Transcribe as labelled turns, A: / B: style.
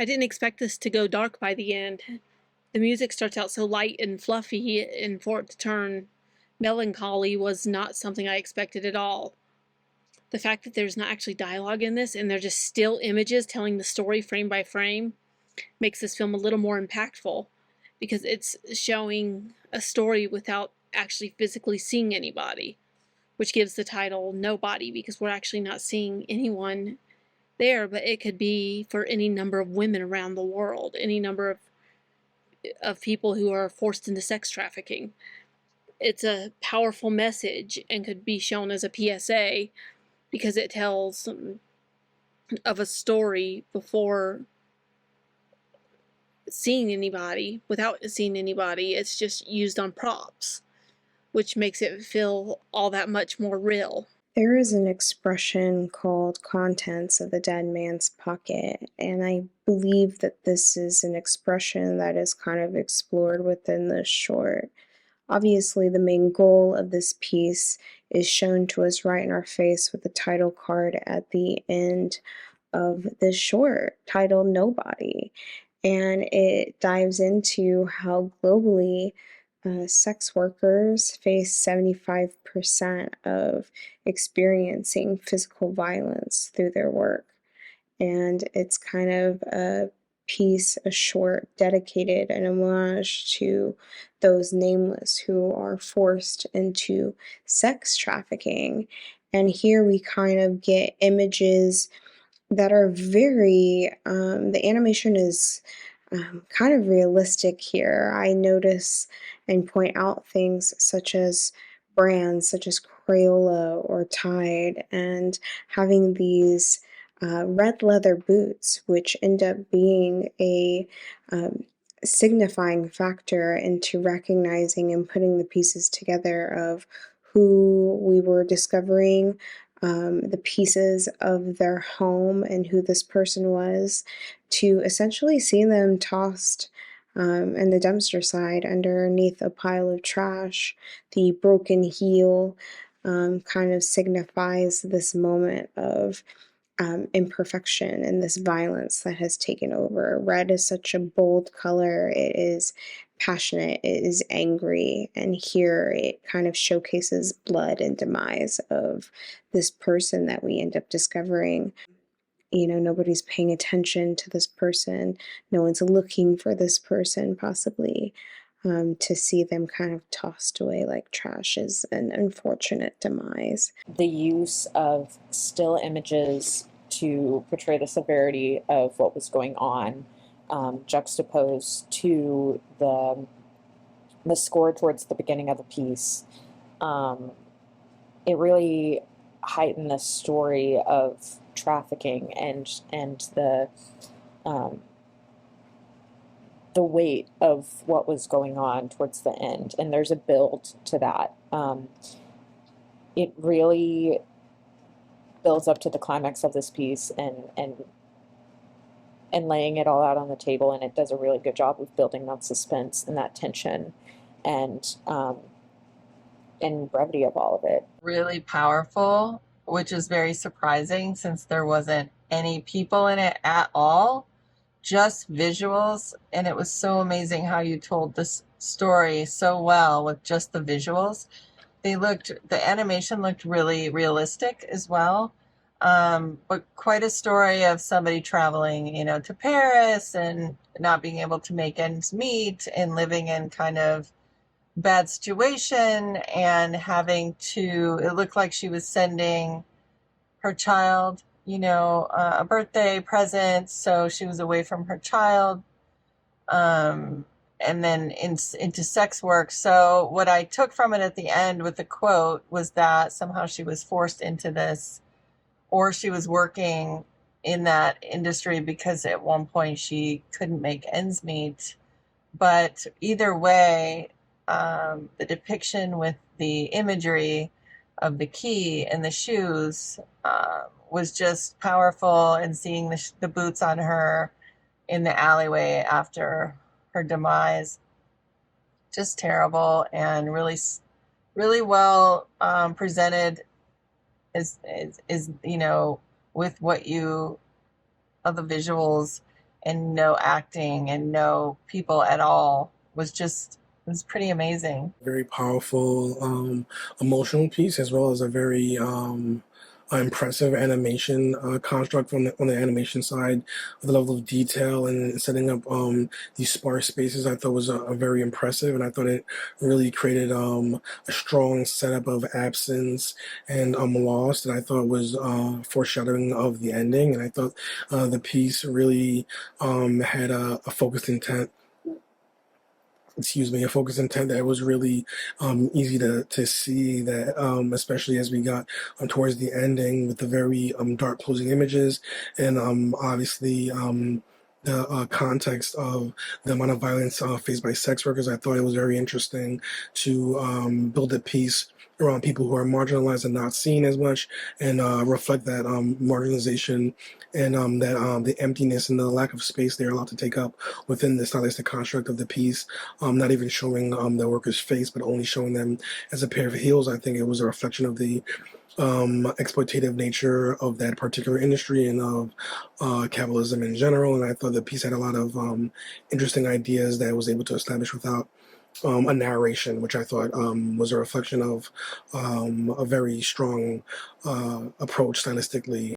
A: I didn't expect this to go dark by the end. The music starts out so light and fluffy, and for it to turn melancholy was not something I expected at all. The fact that there's not actually dialogue in this and they're just still images telling the story frame by frame makes this film a little more impactful, because it's showing a story without actually physically seeing anybody, which gives the title Nobody, because we're actually not seeing anyone there, but it could be for any number of women around the world, any number of people who are forced into sex trafficking. It's a powerful message and could be shown as a PSA, because it tells of a story before seeing anybody. Without seeing anybody, it's just used on props, which makes it feel all that much more real.
B: There is an expression called contents of the dead man's pocket, and I believe that this is an expression that is kind of explored within this short. Obviously, the main goal of this piece is shown to us right in our face with the title card at the end of this short titled Nobody. And it dives into how globally sex workers face 75% of experiencing physical violence through their work. And it's kind of a piece, a short, dedicated an homage to those nameless who are forced into sex trafficking. And here we kind of get images that are very, the animation is kind of realistic here. I notice and point out things such as brands such as Crayola or Tide, and having these red leather boots, which end up being a signifying factor into recognizing and putting the pieces together of who we were discovering, the pieces of their home and who this person was, to essentially see them tossed in the dumpster side underneath a pile of trash. The broken heel kind of signifies this moment of imperfection and this violence that has taken over. Red is such a bold color. It is passionate, it is angry, and here it kind of showcases blood and demise of this person that we end up discovering. You know, nobody's paying attention to this person, no one's looking for this person, possibly. To see them kind of tossed away like trash is an unfortunate demise.
C: The use of still images to portray the severity of what was going on, juxtaposed to the score towards the beginning of the piece, it really heightened the story of trafficking and the weight of what was going on towards the end. And there's a build to that. It really builds up to the climax of this piece and laying it all out on the table, and it does a really good job of building that suspense and that tension and brevity of all of it.
D: Really powerful, which is very surprising since there wasn't any people in it at all, just visuals. And it was so amazing how you told this story so well with just the visuals. The animation looked really realistic as well. But quite a story of somebody traveling, to Paris and not being able to make ends meet and living in kind of bad situation and having to, it looked like she was sending her child, a birthday present. So she was away from her child. And then into sex work. So what I took from it at the end with the quote was that somehow she was forced into this, or she was working in that industry because at one point she couldn't make ends meet. But either way, the depiction with the imagery of the key and the shoes was just powerful, and seeing the boots on her in the alleyway after her demise, just terrible, and really, really well presented is with what of the visuals and no acting and no people at all it was pretty amazing.
E: Very powerful, emotional piece, as well as a very impressive animation construct on the animation side. The level of detail and setting up these sparse spaces, I thought was very impressive, and I thought it really created a strong setup of absence and loss that I thought was foreshadowing of the ending. And I thought the piece really had a focused intent, a focused intent that was really easy to see, that especially as we got towards the ending with the very dark closing images, and obviously the context of the amount of violence faced by sex workers. I thought it was very interesting to build a piece around people who are marginalized and not seen as much, and reflect that marginalization and that the emptiness and the lack of space they're allowed to take up within the stylistic construct of the piece. Not even showing the worker's face, but only showing them as a pair of heels. I think it was a reflection of the exploitative nature of that particular industry and of capitalism in general. And I thought the piece had a lot of interesting ideas that it was able to establish without a narration, which I thought was a reflection of a very strong approach stylistically.